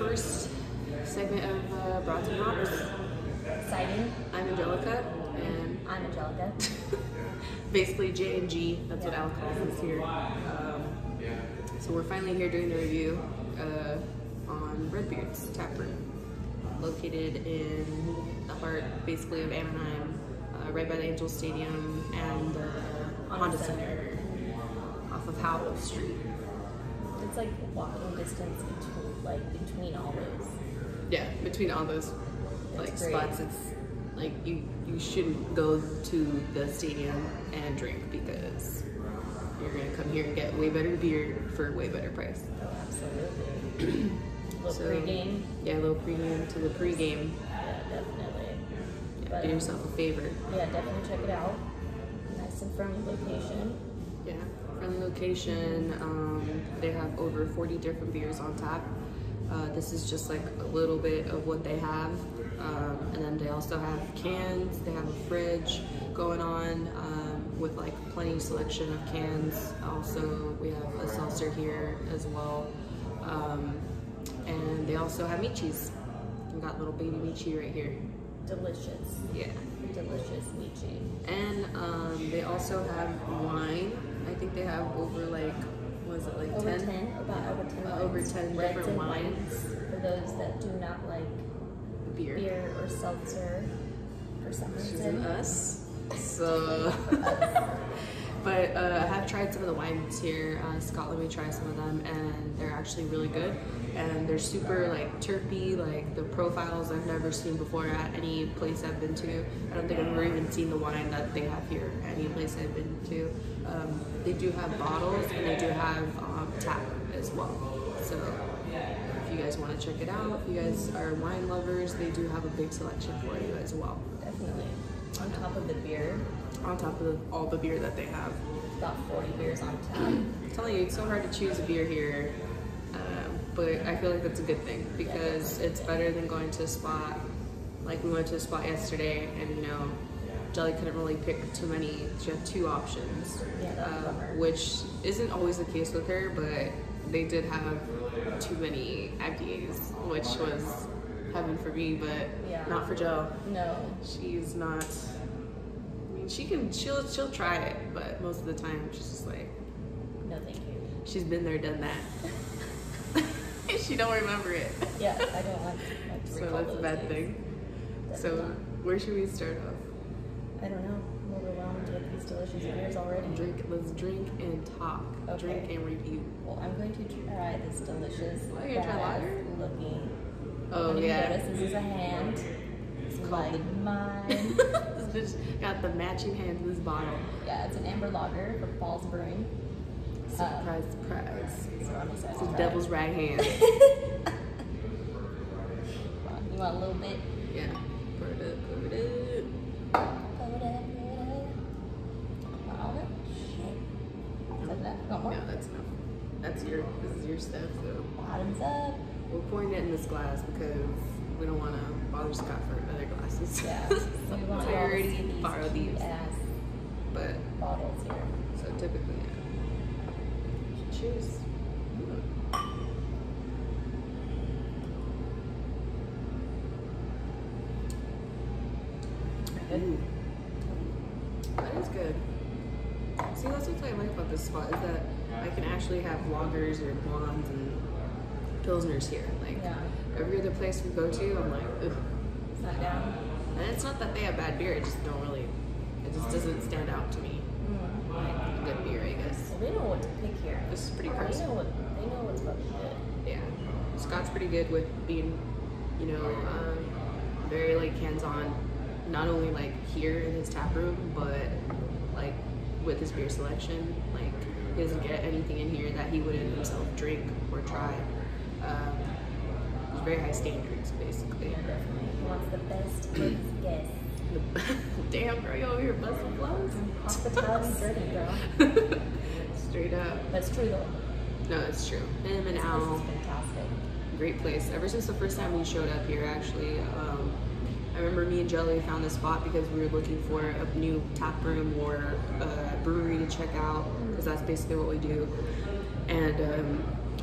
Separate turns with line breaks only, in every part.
first segment of Brats and Hops.
Exciting.
I'm Angelica, and
I'm Angelica.
basically J and G, that's what Al calls us here. So we're finally here doing the review on Redbeard's taproom, located in the heart, basically, of Anaheim, right by the Angel Stadium and Honda Center, off of Howell Street.
It's like walking distance between all those.
Yeah, between all those spots, it's like you shouldn't go to the stadium and drink because you're gonna come here and get way better beer for a way better price.
Oh, absolutely. Little pregame.
Yeah, a little pregame to the pregame.
Yeah, definitely.
Yeah,
But,
do yourself a favor.
Yeah, definitely check it out. Nice and friendly location.
Yeah, friendly location. They have over 40 different beers on tap. This is just like a little bit of what they have. And then they also have cans. They have a fridge going on with like plenty selection of cans. Also, we have a seltzer here as well. And they also have meat cheese. We got little baby meat cheese right here.
Delicious.
Yeah.
Delicious meat cheese.
And they also have wine. I think they have over like, was it like
over
10?
10? About over 10 wines.
Over 10
Reds
different
and
wines.
For those that do not like beer or seltzer for some
Which
reason.
isn't us. So, but I have tried some of the wines here. Scott let me try some of them, and they're actually really good. And they're super like terpy, like the profiles I've never seen before at any place I've been to. I don't think I've ever even seen the wine that they have here at any place I've been to. They do have bottles, and they do have tap as well. So if you guys want to check it out, if you guys are wine lovers, they do have a big selection for you as well.
Definitely. On top of the beer.
On top of all the beer that they have.
About 40 beers on tap.
I'm telling you, it's so hard to choose a beer here, but I feel like that's a good thing because it's better than going to a spot. Like we went to a spot yesterday, and you know, Jelly couldn't really pick too many. She had 2 options, which isn't always the case with her, but they did have too many IPAs, which was heaven for me, but not for Jill. No, she's not. I mean, she'll try it, but most of the time she's just like,
no, thank you.
She's been there, done that. She don't remember it.
Yeah, I don't like to
so that's a bad thing. So where should we start off?
I don't know. I'm overwhelmed with these delicious beers already.
Let's drink and talk. Okay. Drink and review.
Well, I'm going to try this delicious,
you're gonna try lager?
looking.
Oh yeah.
Notice this is a hand. It's like mine.
This bitch got the matching hand in this bottle.
Yeah, it's an amber lager from Falls Brewing.
Surprise, surprise.
So I'm excited.
It's the devil's right hand.
You want a little bit?
Yeah. Pour it up, pour it up. No, that's enough. This is your stuff, so.
Bottoms up.
We're pouring it in this glass because we don't want to bother Scott for other glasses.
Yeah. So we want to
already borrow these. But
bottles here.
So typically, yeah. Cheers. Ooh. That is good. See, that's what I like about this spot is that I can actually have lagers or blondes and pilsners here. Like every other place we go to, I'm like, ugh.
It's not down.
And it's not that they have bad beer; it just doesn't stand out to me. Like good beer, I guess.
Well, they know what to pick here.
This is pretty crisp.
They know what's about to be good.
Yeah, Scott's pretty good with being, you know, very like hands-on. Not only like here in his tap room, but like with his beer selection. Like he doesn't get anything in here that he wouldn't himself drink or try. There's very high standards, basically.
Yeah, definitely. He wants the best for his guests.
Damn, girl, you over here busting flows?
Hospitality's driven, girl.
Straight up.
That's true though.
No, it's true. Him and Al.
Fantastic.
Great place. Ever since the first time we showed up here, actually, I remember me and Jelly found this spot because we were looking for a new tap room or a brewery to check out, because that's basically what we do. And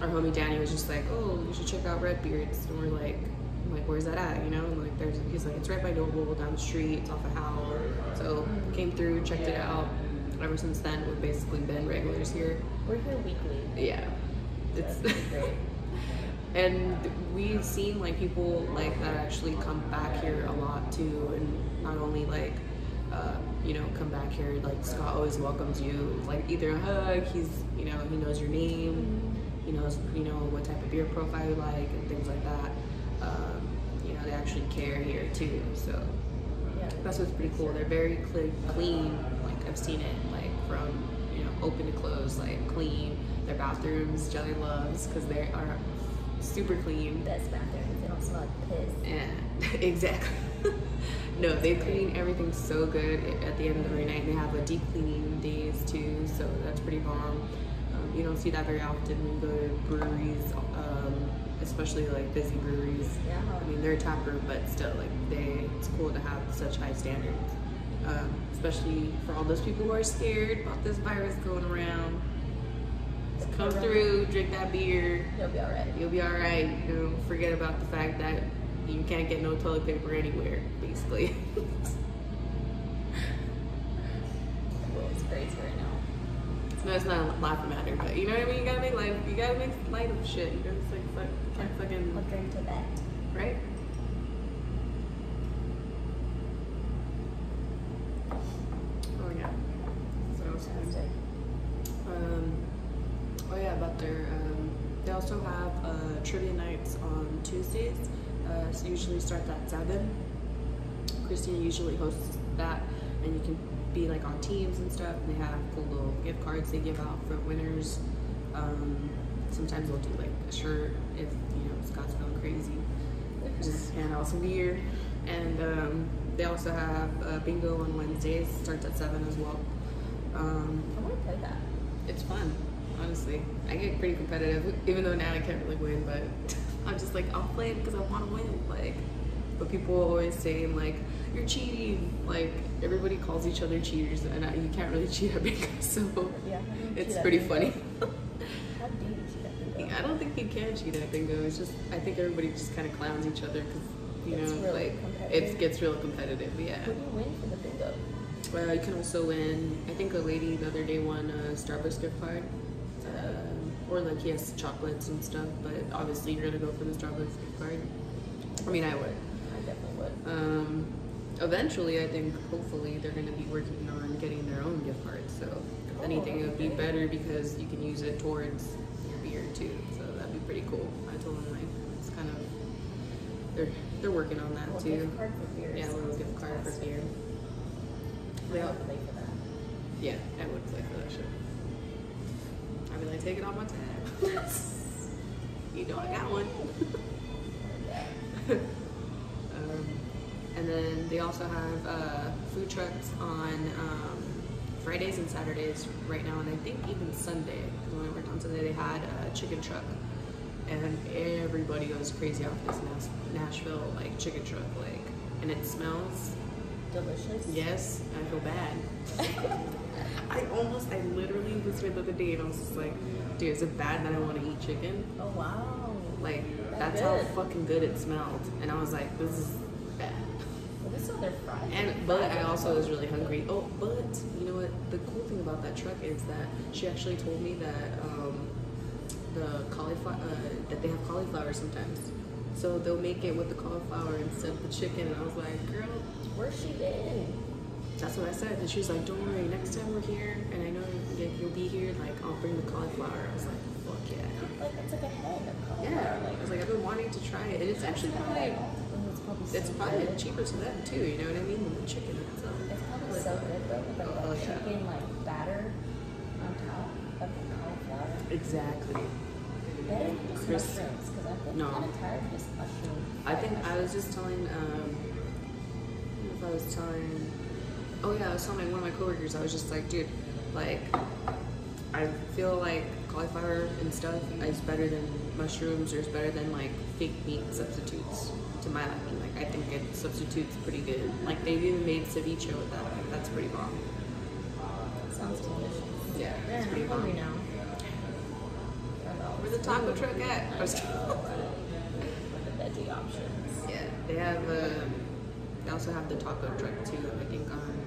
our homie Danny was just like, oh, you should check out Redbeard's. And we're like, I'm like, where's that at? You know, and like he's like, it's right by Noble down the street. It's off of Howell. So came through, checked it out. Ever since then, we've basically been regulars here.
We're here weekly.
Yeah, it's
great.
And we've seen like people like that actually come back here a lot too, and not only like you know, come back here, like Scott always welcomes you, like either a hug, he knows your name, he knows, you know, what type of beer profile you like and things like that. You know, they actually care here too, so
Yeah.
that's what's pretty cool. They're very clean, like I've seen it like from, you know, open to close, like clean. Their bathrooms, Jelly loves, because they are super clean.
Best bathrooms, they don't smell like piss.
Yeah, exactly. No, they clean everything so good at the end of every night. They have a deep cleaning days too, so that's pretty bomb. You don't see that very often when you go to breweries, especially like busy breweries.
Yeah.
I mean, they're a taproom, but still, like it's cool to have such high standards. Especially for all those people who are scared about this virus going around. Just come through, drink that beer.
You'll be alright.
You'll be alright. You know, forget about the fact that you can't get no toilet paper anywhere, basically.
Well, it's crazy right now.
No, it's not a laughing matter, but you know what I mean? You gotta make light of shit. You know, it's like, can't fucking,
I'll drink to that.
right? Oh yeah. So
Fantastic.
oh yeah, about their they also have trivia nights on Tuesdays. So usually starts at 7. Christina usually hosts that, and you can be like on teams and stuff, and they have cool little gift cards they give out for winners. Sometimes they'll do like a shirt if, you know, Scott's going crazy. Just hand out some beer. And they also have bingo on Wednesdays, starts at 7 as well.
I want to play that.
It's fun, honestly. I get pretty competitive, even though now I can't really win, but I'm just like, I'll play it because I want to win. Like, but people always saying like, you're cheating. Like, everybody calls each other cheaters, and you can't really cheat at bingo, so
Yeah,
it's pretty funny.
How do you cheat at bingo?
I don't think you can cheat at bingo. It's just, I think everybody just kind of clowns each other because, you
It's
know,
really
like,
competitive.
it gets real competitive, yeah.
What do you win for the bingo?
You can also win, I think a lady the other day won a Starbucks gift card. Or like, yes, chocolates and stuff, but obviously you're gonna go for the Starbucks gift card. I mean, I would.
I definitely would.
Eventually, I think, hopefully, they're gonna be working on getting their own gift cards. So, if anything, it would be better because you can use it towards your beer too. So that'd be pretty cool. I told them like it's kind of they're working on that
Well,
too.
gift card for beer.
Yeah, a little gift card for beer.
I would play for that.
Yeah, I would play for that shit. I'd be like, take it off my tab. You know I got one. And then they also have food trucks on Fridays and Saturdays right now, and I think even Sunday. Because when I worked on Sunday, they had a chicken truck, and everybody goes crazy off this Nashville like chicken truck, like, and it smells
Delicious.
Yes, I feel bad. I literally was here the other day and I was just like, dude, is it bad that I want to eat chicken?
Oh wow.
Like,
That's
that's how
good.
fucking good it smelled. And I was like, this is bad.
Well, this is their fries.
But I also was really hungry. Oh, but you know what? The cool thing about that truck is that she actually told me that the cauliflower, that they have cauliflower sometimes. So they'll make it with the cauliflower instead of the chicken. And I was like, girl,
Where's she been?
that's what I said. And she was like, don't worry, next time we're here, and I know you'll be here, like, I'll bring the cauliflower. I was like, fuck yeah.
Like, it's like a head of cauliflower.
Yeah,
Like,
I was like, I've been wanting to try it. And it's actually probably, it's
so
probably
good.
cheaper to them too, you know what I mean, than the chicken itself.
It's probably so good though, with like
Oh,
the
yeah.
chicken like batter on top of the cauliflower.
Exactly.
Better than just
Chris-
mushrooms, because I feel
No.
kind of tired of just mushrooms.
I think I was just telling, I was telling one of my coworkers, I was just like, dude, like, I feel like cauliflower and stuff is better than mushrooms, or is better than like fake meat substitutes to my liking. Like, I think it substitutes pretty good. Like, they've even made ceviche with that. Like, that's pretty bomb.
Sounds delicious.
Yeah,
Yeah,
it's pretty
I'm hungry
bomb.
now.
Where's the taco truck at? I was
The veggie options.
Yeah, they have. They also have the taco truck too. I think on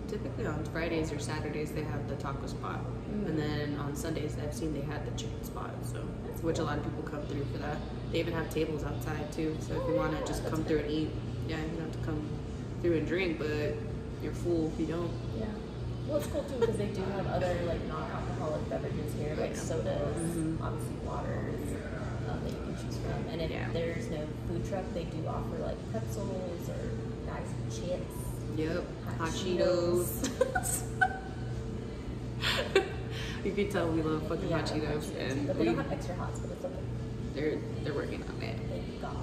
typically on Fridays or Saturdays they have the taco spot, and then on Sundays I've seen they had the chicken spot. So, which a lot of people come through for that. They even have tables outside too. So if you want to just come through and eat, yeah, you don't have to come through and drink, but you're full if you don't.
Yeah. Well, it's cool too because they do have other like non-alcoholic beverages here, like sodas, obviously waters that you can choose from. And if there's no food truck, they do offer like pretzels or bags of chips.
Yep, hot Cheetos. You can tell we love fucking hot Cheetos, and
but they don't have extra hots, but it's okay.
They're working on it.
They've got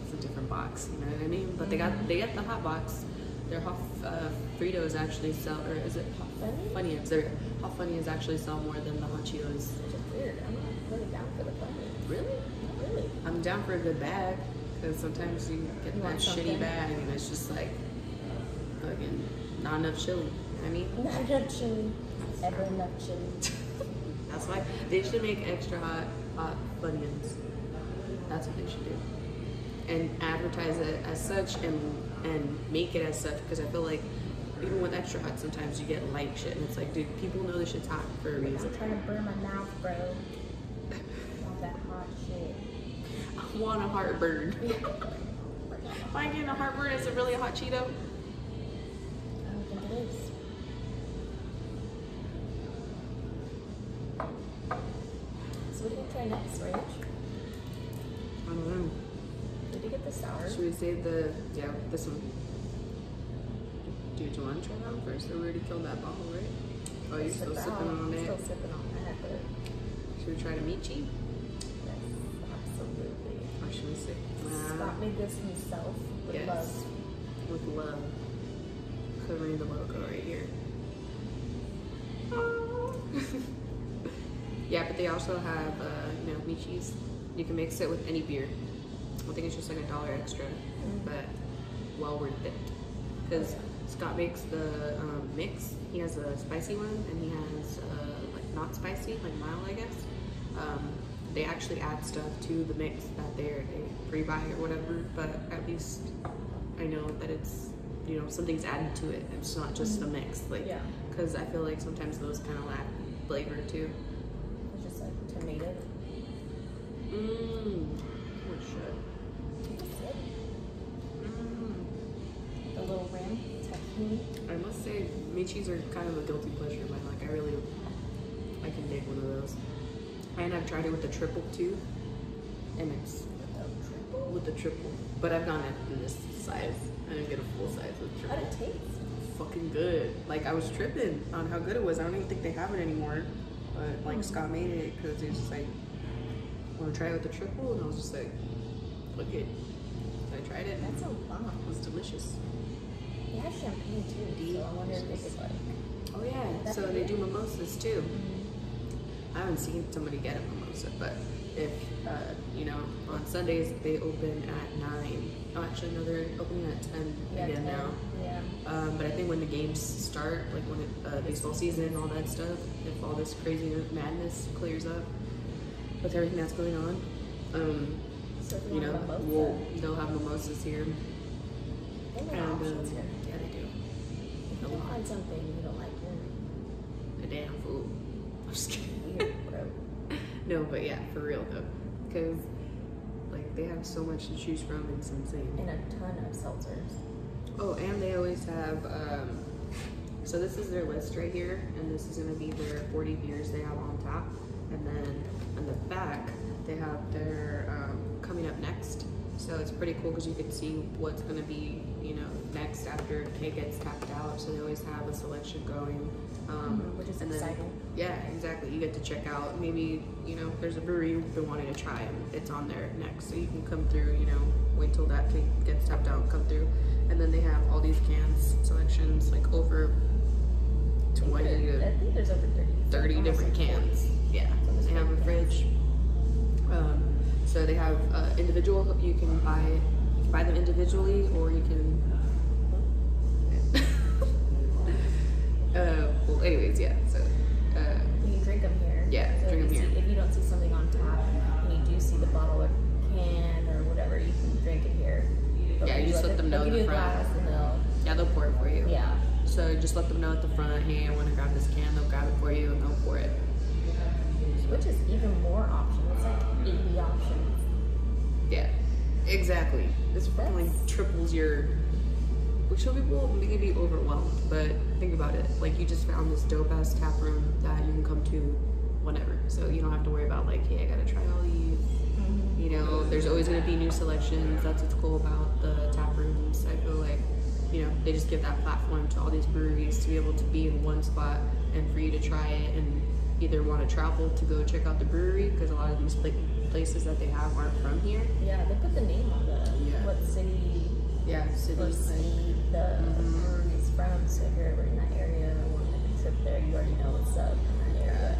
It's a different box, you know what I mean? But they got the hot box. Their hot Fritos actually sell, or is it hot Funyuns? Their hot Funyuns actually sell more than the hot Cheetos.
Which is weird. I'm not really down for the Funyuns.
Really?
Not really.
I'm down for a good bag, because sometimes you get that shitty bag and it's just like fucking not enough chili. You know what I mean?
Not enough chili. Ever enough chili.
That's why they should make extra hot Funyuns. That's what they should do. And advertise it as such and make it as such, because I feel like even with extra hot sometimes you get light shit and it's like, dude, people know this shit's hot for a reason.
I'm trying to burn my mouth, bro. I want that hot shit.
I want a heartburn. Am I getting a heartburn? Is it really a hot Cheeto?
I don't think it is. So what are you gonna try next, Rach?
I don't know.
Did you get the sour?
Should we save this one? Do you want to try that one first? Or we already killed that bottle, right? Oh, you're still sipping on it?
Still sipping on that, but...
Should we try to Michi?
Yes, absolutely.
Or should we say?
Scott made this himself with love.
With love. Covering the logo right here. Yeah, but they also have, Michis. You can mix it with any beer. I think it's just like $1 extra, but well worth it. Because Scott makes the mix. He has a spicy one, and he has like not spicy, like mild, I guess. They actually add stuff to the mix that they pre-buy or whatever, but at least I know that it's, something's added to it. It's not just a mix, like, because I feel like sometimes those kind of lack flavor too.
It's just like tomato.
Oh shit.
The little rim, tahini.
I must say, Michis are kind of a guilty pleasure of mine. Like, I can dig one of those. And I've tried it with the triple too, and it's with the triple. But I've gone in this size. I didn't get a full size with triple.
How'd it taste?
Fucking good. Like, I was tripping on how good it was. I don't even think they have it anymore. But like Scott made it because he was just like, want to try it with the triple, and I was just like, look it. I tried it.
That's a lot.
It was delicious.
They have champagne too, so I wonder if they could like.
Oh yeah, so they do mimosas too. I haven't seen somebody get a mimosa, but if on Sundays they open at 9. Oh, actually no, they're opening at 10 again now.
Yeah.
But I think when the games start, like when baseball season and all that stuff, if all this crazy madness clears up with everything that's going on,
So
they'll have mimosas here.
They have options here.
Yeah, they do.
If you can find something you don't like, then
A damn fool. I'm just kidding.
weird, bro.
No, but yeah, for real though, because like they have so much to choose from. It's insane.
And a ton of seltzers.
Oh, and they always have. So this is their list right here, and this is going to be their 40 beers they have on top, and then on the back they have their coming up next. So it's pretty cool because you can see what's going to be, next after it gets tapped out. So they always have a selection going.
Which is
and then,
exciting.
yeah, exactly. You get to check out. Maybe, there's a brewery you've been wanting to try, and it's on there next. So you can come through, wait till that thing gets tapped out and come through. And then they have all these cans selections, like over 20
I think there's over
30 different cans. Yeah, they have a fridge. So they have individual. You can buy them individually, or you can. Well, anyways, yeah. So.
You can drink them here.
Yeah,
so
drink them here.
If you don't see
know in
give
the
you a
front.
glass and
They'll pour it for you.
yeah.
So just let them know at the front, hey, I want to grab this can. They'll grab it for you and they'll pour it.
Which is even more options. It's like 80 options.
Yeah, exactly. This fucking like triples your. Which some people may be overwhelmed, but think about it. Like you just found this dope ass tap room that you can come to whenever. So you don't have to worry about like, hey, I gotta try all these. You know, there's always gonna be new selections. That's what's cool about the tap rooms. I feel like, you know, they just give that platform to all these breweries to be able to be in one spot and for you to try it and either want to travel to go check out the brewery because a lot of these places that they have aren't from here.
Yeah, they put the name on the what city.
Yeah, city.
Or state the brewery is from. So if you're ever in that area or want to make a trip there, you already know what's up in that area.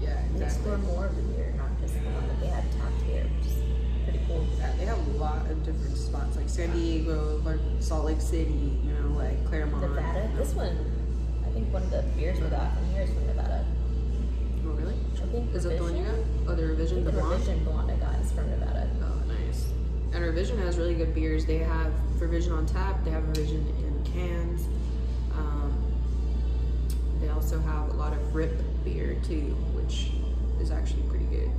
Yeah,
And explore more of the beer, not just the one that they had tapped here, which is pretty cool.
Yeah, they have a lot of different spots like San Diego, like Salt Lake City, you know, like Claremont.
Nevada.
You know.
This one, I think one of the beers we got from here is from Nevada.
Oh, really?
I think
Is that the one you got? Oh, the Revision, the
the
blonde?
Revision blonde I got is from Nevada.
Oh, nice. And Revision has really good beers. They have Revision on tap. They have Revision in cans. They also have a lot of Rip beer too, which is actually pretty good.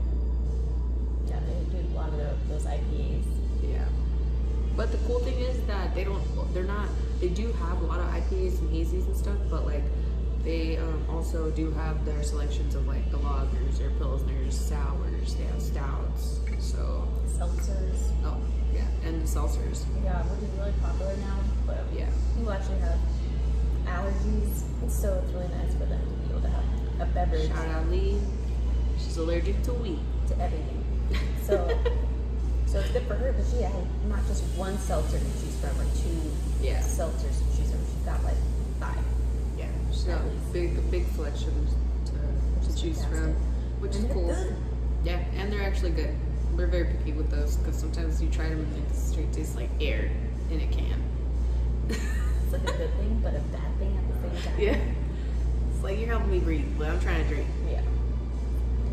Yeah, they do a lot of those IPAs.
Yeah. But the cool thing is that they do have a lot of IPAs and hazies and stuff, but like they also do have their selections of like the lagers, their pilsners, sours, they have stouts, so.
Seltzers.
Oh, yeah, and the seltzers.
Yeah, which is really popular now, but
Yeah.
people actually have allergies, so it's really nice for them to be able to have a beverage
Shout out Lee. She's allergic to wheat.
to everything. So it's good for her, but she had not just one seltzer to choose from or two
Yeah.
seltzers to choose from. She's got like 5.
Yeah, she's got a big selection to choose from, which is cool.
Good.
Yeah, and they're actually good. We're very picky with those because sometimes you try them and it straight tastes like air in a can.
It's like a good thing, but a bad thing at the same time.
Yeah. It's like you're helping me breathe, but I'm trying to drink.
Yeah.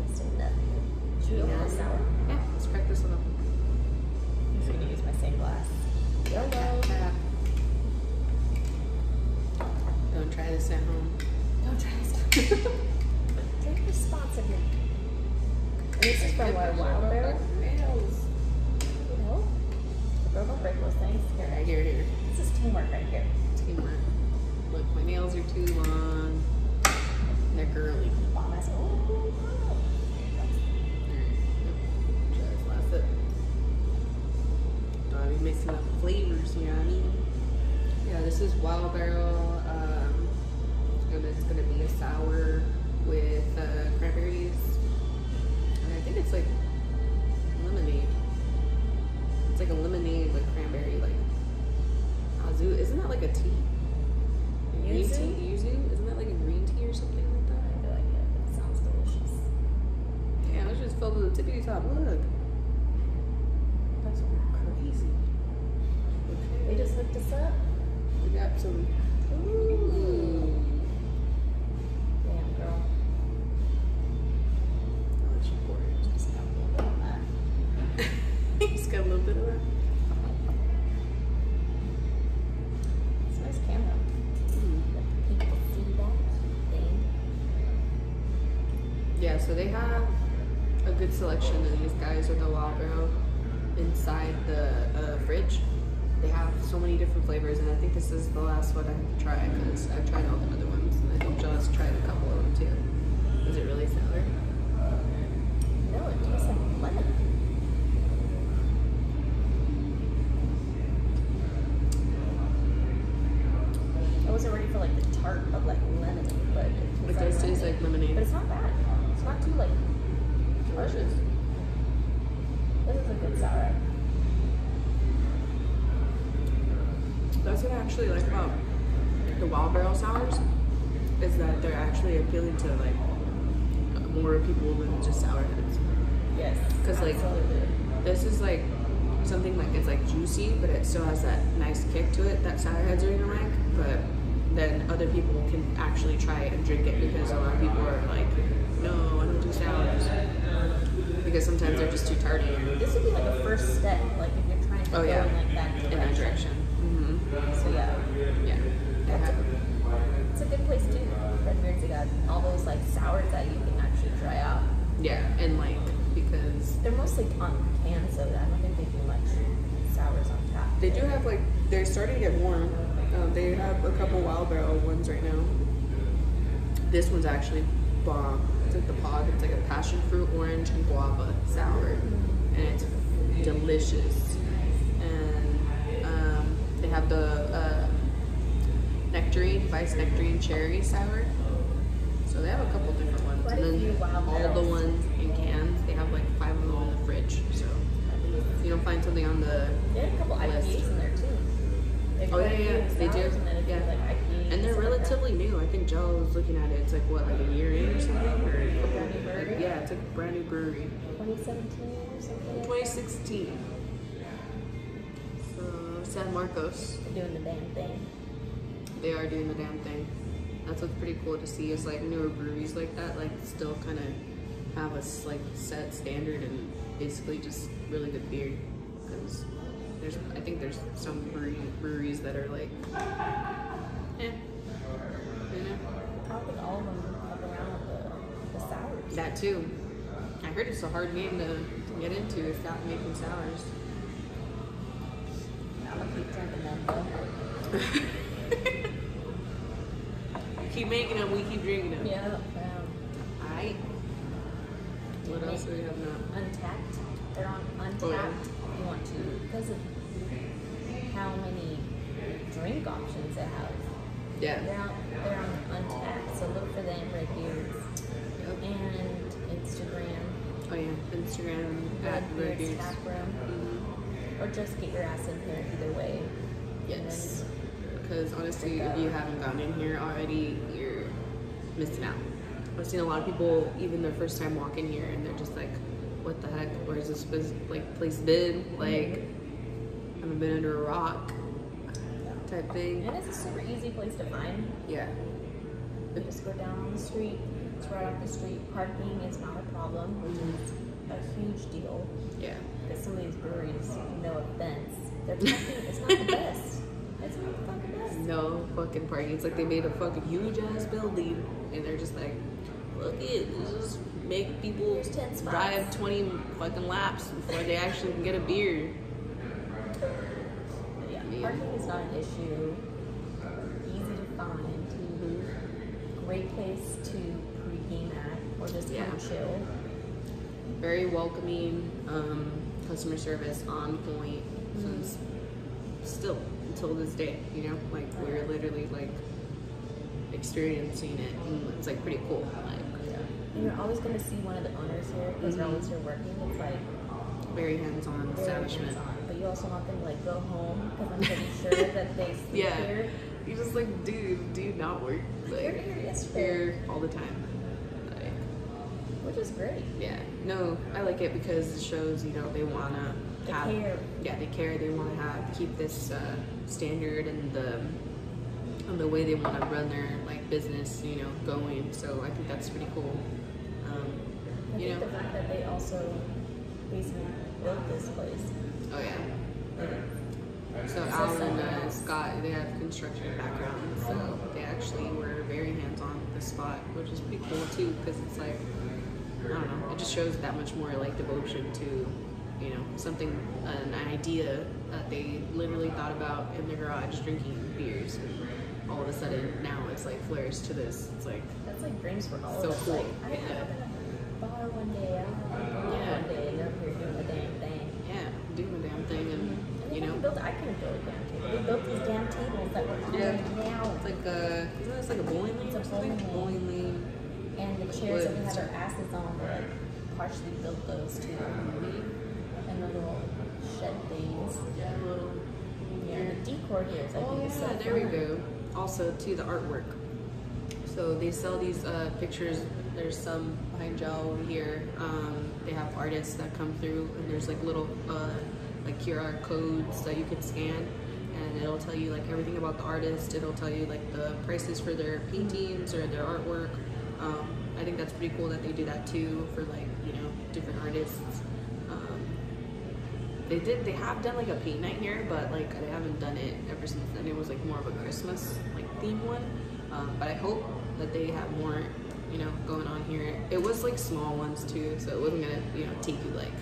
Tasting nothing. Should we open this sour?
Yeah, let's crack this one up.
I'm just gonna use my same glass. YOLO.
Tap. Don't try this at home.
Don't try this. Drink responsibly. And this is from what, Wild Barrel? You know? Bro, don't break those things. Here.
Here.
This is teamwork right here.
Teamwork. Look, my nails are too long. They're girly.
Bomb ass. Oh,
Try this last sip. I'll be mixing up flavors, you know what I mean? Yeah, this is Wild Barrel. And it's gonna be a sour with cranberries. And I think it's like lemonade. It's like a lemonade, like cranberry, like azu. Isn't that like a tea? Green
Yuzu?
tea? Yuzu? Isn't that like a green tea or something like that?
I have no idea, but it sounds delicious.
Damn, it's just filled with the tippity top. Look. That's crazy. Okay.
They just hooked us up.
We got some. Ooh.
Damn, girl.
I'll let you pour it.
Just got a little bit of that.
Just got a little bit of that.
It's a nice camera. Let people see that thing.
Yeah, so they have a good selection of these guys with the Wild Barrel inside the fridge. They have so many different flavors, and I think this is the last one I have to try because I've tried all the other ones, and I think John's tried a couple of them too. Is it really sour?
No, it tastes like lemon. I wasn't ready for like the tart of like lemon, but
It does taste like lemonade.
But it's not bad. It's not too like
Delicious.
This is a good sour.
That's what I actually like about the Wild Barrel sours, is that they're actually appealing to like more people than just sour heads.
Yes.
Because like
absolutely.
this is like something like it's like juicy, but it still has that nice kick to it that sour heads are gonna like. But then other people can actually try it and drink it because a lot of people are like, no, I don't do sours. Because sometimes they're just too tarty.
This would be like a first step, like if you're trying to go
yeah.
in like that
In that direction. Mm-hmm.
So yeah,
Yeah.
it's a good place too. Redbeards, they got all those like sours that you can actually try out.
Yeah, and like because
They're mostly on canned soda. I don't think they do much sours on tap.
they do have like they're starting to get more. They have a couple wild barrel ones right now. This one's actually bomb. It's like the pod. It's like a passion fruit, orange, and guava sour, and it's delicious. And they have the nectarine, vice nectarine cherry sour. So they have a couple different ones.
Quite a
And
few
then
wild
all the
barrels.
ones in cans, they have like 5 of them in the fridge. So if you don't find something on the
They had a couple
list.
IPAs in there too. They
Oh yeah, they do.
And then a few,
Yeah.
like IPAs,
And they're
stuff like that.
relatively new. I think Joe was looking at it. It's like what, like a year in or something, or a couple.
Brand new brewery?
Yeah, it's like a brand new brewery.
2017 or something. like that.
2016. So San Marcos,
They're doing the damn thing.
they are doing the damn thing. That's what's pretty cool to see. Is like newer breweries like that, like still kind of have a like set standard and basically just really good beer. Because I think there's some breweries that are like, you know.
I don't think all of them come around with the sours.
That too. I heard it's a hard game to get into if not making sours.
I'm gonna keep drinking them though.
Keep making them, we keep drinking them.
Yeah.
Alright. What else do we have now?
Untapped. They're on Untapped.
Oh, yeah.
You want to because of how many drink options they have.
Yeah.
They're on Untapped, so look for them, Redbeards.
Yep.
And Instagram,
Oh yeah, Instagram at
Redbeards
Redbeards.
Taproom. Or just get your ass in here either way.
Yes. Because honestly, if you haven't gotten in here already, you're missing out. I've seen a lot of people, even their first time walking here, and they're just like, what the heck? Where's this place been? Like, I haven't been under a rock type thing.
And it's a super easy place to find.
Yeah.
You just go down on the street. It's right off the street. Parking is not a problem, which is a huge deal.
Yeah.
Because some of these breweries, no offense, their parking is not the best. It's not the fucking best.
No fucking parking. It's like they made a fucking huge ass building, and they're just like, look it, just make people
There's 10 spots.
drive 20 fucking laps before they actually can get a beer.
Yeah,
Yeah.
parking is not an issue. Easy to find. Great place to pre-game at or just
Yeah.
come chill.
Very welcoming, customer service on point since still until this day, you know, like we're literally like experiencing it, and it's like pretty cool. Like,
And you're always going to see one of the owners here because they're always here working. It's like
very hands-on
very
establishment.
hands-on. But you also want them to like go home because I'm pretty sure that they sleep
Yeah,
here.
you're just like, dude, do not work. Like,
They're here yesterday.
here all the time. Like,
Which is great.
yeah, no, I like it because it shows, you know, they wanna
They
have,
care.
yeah, they care. They want to keep this standard and the way they want to run their like business, you know, going. So I think that's pretty cool.
I
You
think
know,
the fact that they also basically built this place.
oh yeah. So
It's
Alan
so
and
nice.
Scott, they have construction backgrounds, so they actually were very hands-on with the spot, which is pretty cool too, because it's like, I don't know, it just shows that much more like devotion to, you know, something, an idea that they literally thought about in their garage drinking beers, and all of a sudden now it's like flourished to this. It's like,
That's like dreams for all
So
of us.
cool.
Like, I
Yeah.
have a bar one day, I have a bar
Yeah.
one day, and they're up here doing the damn thing.
yeah, doing the damn thing, and
And
you
they
know,
built, I couldn't build a damn table. They built these damn tables that were on
Yeah.
now.
it's like isn't this like a bowling lane
It's a
or something?
bowling lane.
Bowling lane.
And the chairs that we
Woods.
had our asses on were like partially built those too. And the little shed things. Yeah, the decor here is, I
Oh
think, is so
yeah, there we
fun.
go. Also to the artwork. So they sell these pictures. There's some behind Joe over here. They have artists that come through, and there's like little like QR codes that you can scan, and it'll tell you like everything about the artist. It'll tell you like the prices for their paintings or their artwork. I think that's pretty cool that they do that too for like, you know, different artists. They have done like a paint night here, but like they haven't done it ever since then. It was like more of a Christmas like theme one. But I hope that they have more, you know, going on here. It was like small ones too, so it wasn't gonna, you know, take you like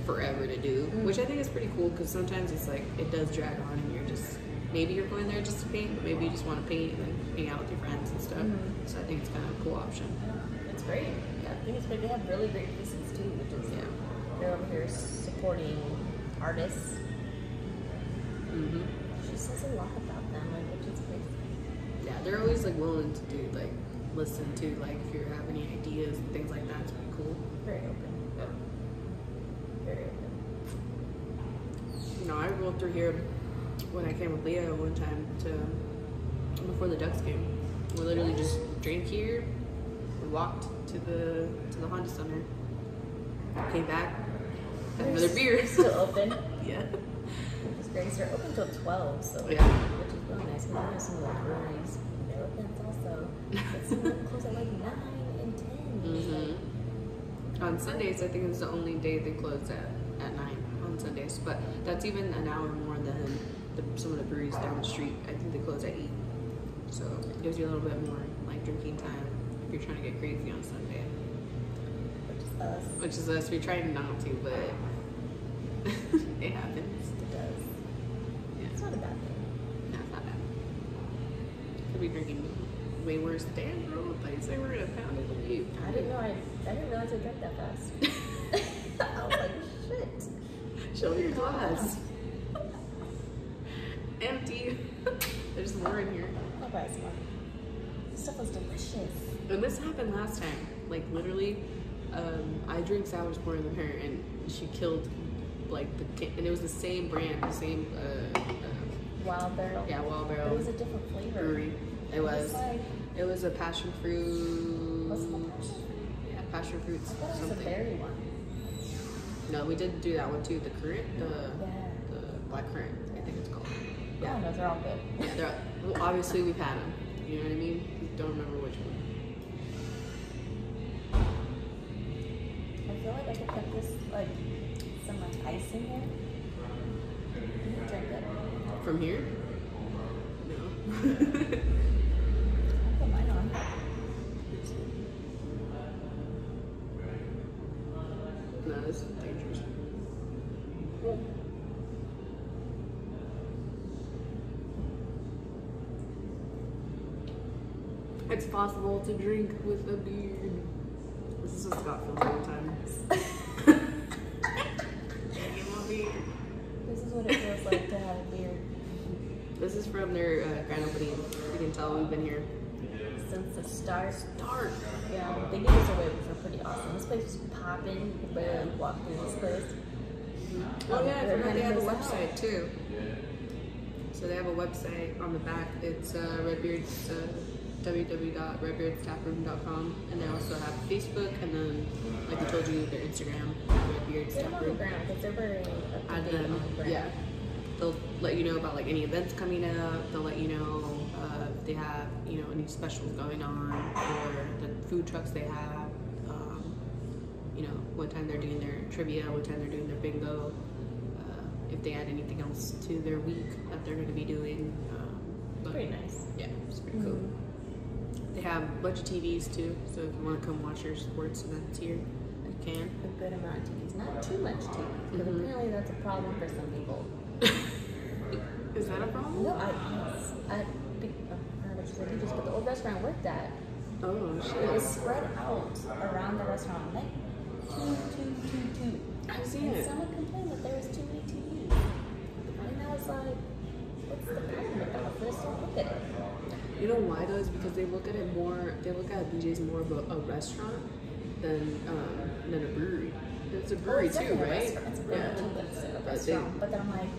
forever to do, which I think is pretty cool because sometimes it's like it does drag on and you're just, maybe you're going there just to paint, but maybe you just want to paint and then hang out with your friends and stuff. So I think it's kind of a cool option.
It's great. Yeah, I think it's great. They have really great pieces too, which is they're over here supporting artists. She says a lot about them, like, which is crazy.
Yeah, they're always like willing to do like listen to like if you have any ideas and things like that. It's pretty cool.
Very open.
Yeah.
Very open.
You know, I rolled through here when I came with Leah one time to before the Ducks game. We literally just drank here. We walked to the Honda Center. Came back. Had another beer.
Still open.
Yeah.
Which is great. So they're open till 12. So
Yeah.
which is really nice. Because I know some of the breweries they're open also. But some of them close at like 9 and 10.
On Sundays, I think it's the only day they close at 9 on Sundays. But that's even an hour more than some of the breweries down the street. I think they close at 8. So it gives you a little bit more like drinking time if you're trying to get crazy on Sunday. Which is us. We're trying not to, but it happens.
It does.
Yeah.
It's not a bad thing.
No, it's not bad. Could be drinking way worse. Damn, bro. I thought you said we were gonna pound it on you.
I didn't know. I didn't realize I drank that fast. I was like, shit.
Show me your glass. Empty. There's more in here.
I'll buy some more. This stuff was delicious.
And this happened last time. Like literally, I drank sour more than her, and she killed like and it was the same brand, the same
Wild Barrel.
Yeah, Wild Barrel.
But it was a different flavor.
Brewery. It was.
Like,
It was a passion fruit.
what's it called?
Yeah, passion fruit
I thought it was
something.
a berry one.
No, we did do that one too. The currant, the
Yeah.
black currant, I think it's called.
Yeah, those are all good.
Yeah, well, obviously we've had them. You know what I mean? Don't remember which one.
I feel like I could put this like some like ice in here. Can you drink it?
From here? No.
I'll put mine on.
No, this is dangerous. It's possible to drink with a beard. This is what Scott feels all the time.
This is what it feels like to have a beard.
This is from their grand opening. You can tell we've been here
Since the start.
Dark.
Yeah, they gave us away, which were pretty awesome. This place was popping. You could barely walk through this place.
Oh yeah, I
They're
forgot they have a
handing this out.
website too. So they have a website on the back. It's Redbeard's www.redbeardstaproom.com, and they also have Facebook, and then like I told you, their Instagram, Redbeard's
Get them on the
Taproom.
ground because they're very up to
Add
date
them,
on the ground.
yeah. They'll let you know about like any events coming up. They'll let you know if they have any specials going on, or the food trucks they have. What time they're doing their trivia, what time they're doing their bingo. If they add anything else to their week that they're going to be doing.
Pretty nice.
Yeah, it's pretty cool. They have a bunch of TVs too, so if you want to come watch your sports events here, you can.
A good amount of TVs, not too much TV, because apparently that's a problem for some people.
Is that a problem?
No, I don't know what you said, you just, but the old restaurant I worked at,
Oh shit.
it was spread out around the restaurant, like two.
I've seen
And
it.
someone complained that there was too many TVs. And I was like, what's the problem with that? Let's look at it.
You know why though? Is because they look at it more. They look at BJ's more of a restaurant than a brewery. It's a brewery
It's
too,
definitely a
right?
restaurant. It's a brewery too, but it's a
But
restaurant. But then I'm like,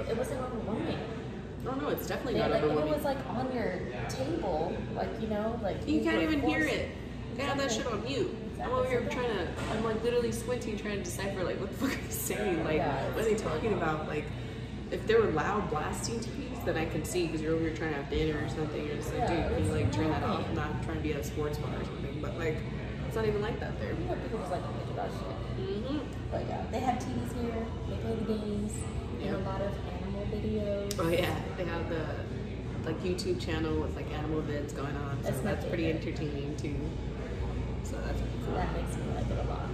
it wasn't overwhelming.
No, it's definitely
Yeah,
not
like if it
overwhelming.
was like on your table, like like
You can't
were
even hear
forced-
it. They have that shit on mute. I'm over here I'm like literally squinting, trying to decipher like what the fuck are they saying? Like, what are they talking about? Like, if there were loud blasting TVs, then I could see because you're over here trying to have dinner or something. You're just like, dude, can you like turn that off? I'm not trying to be at a sports bar or something, but like, It's not even like that there.
You know, people just like to bitch about shit.
Mm-hmm.
But yeah, they have TVs here. They play the games. And a lot of animal videos.
Oh yeah, they have the like YouTube channel with like animal vids going on. So that's pretty entertaining too. So that's pretty cool.
That makes me like it a lot.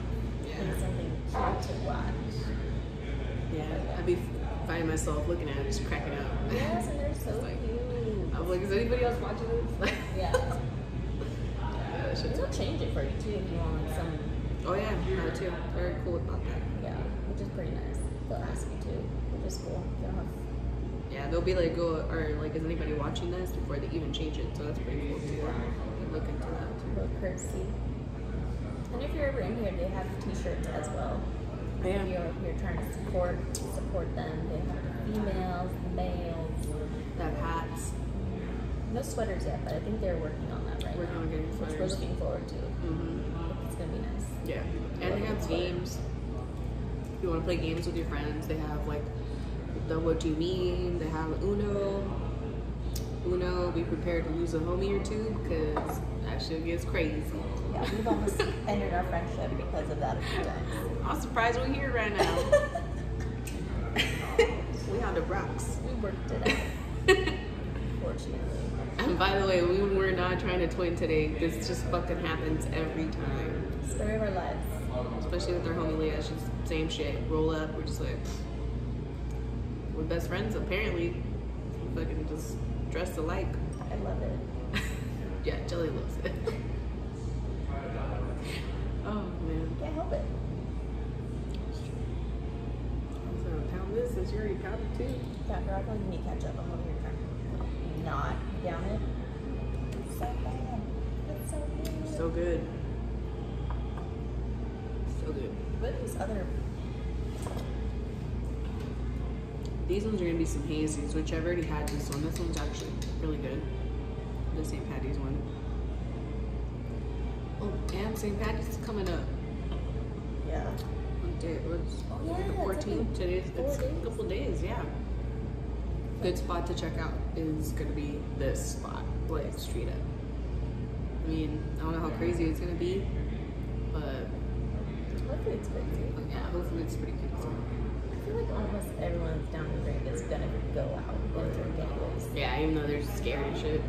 Yeah.
It's something cute to watch.
Yeah, I'd be finding myself looking at it, just cracking up.
Yes, and they're so
like,
cute.
I was like, is anybody else watching this?
Yeah.
Yeah,
they'll change it for you too if you want some.
Oh yeah, that too. Very cool about that.
Yeah, which is pretty nice. They'll ask you too, which is cool. They don't have.
Yeah, they'll be like, go, or like, is anybody watching this before they even change it? So that's pretty cool too. Look into that too.
Little courtesy. And if you're ever in here, they have t-shirts as well.
Yeah.
If you're trying to support them, they have the females, the males.
They have hats.
No sweaters yet, but I think they're working on that right
We're
now.
gonna get
Which we're
sweaters.
looking forward to.
Mm-hmm.
It's gonna be nice.
Yeah, and they have games. If you want to play games with your friends, they have like the What Do You Mean? They have Uno. Uno, be prepared to lose a homie or two because that shit gets crazy.
Yeah, we've almost ended our friendship because of that a few times.
I'm surprised we're here right now. We on the rocks.
We worked it out. Fortunately.
And by the way, we were not trying to twin today. This just fucking happens every time.
Story of our lives.
Especially with our homie Leah. She's same shit. Roll up. We're just like, we're best friends apparently. We fucking just dressed alike.
I love it.
Yeah, Jelly loves it. Oh man.
Can't help it.
So pound this since you already pounded too.
Yeah, girl, I feel like you need to catch up. I'm over here trying to not down it. It's so bad. It's so good.
So good. So good.
What are these other?
These ones are gonna be some hazies, which I've already had this one. This one's actually really good. The St. Patty's one. Oh, and St. Patty's is coming up.
Yeah.
What day? What's
Oh, yeah,
the
it's
14th?
like
Today's
four
it's a
days.
couple days, yeah. Good spot to check out is gonna be this spot, like straight up. I mean, I don't know how crazy it's gonna be, but
Hopefully it's crazy.
yeah, hopefully it's pretty crazy.
I feel like almost everyone's down to drink is gonna go out and drink anyways.
Yeah, even though they're scared and shit.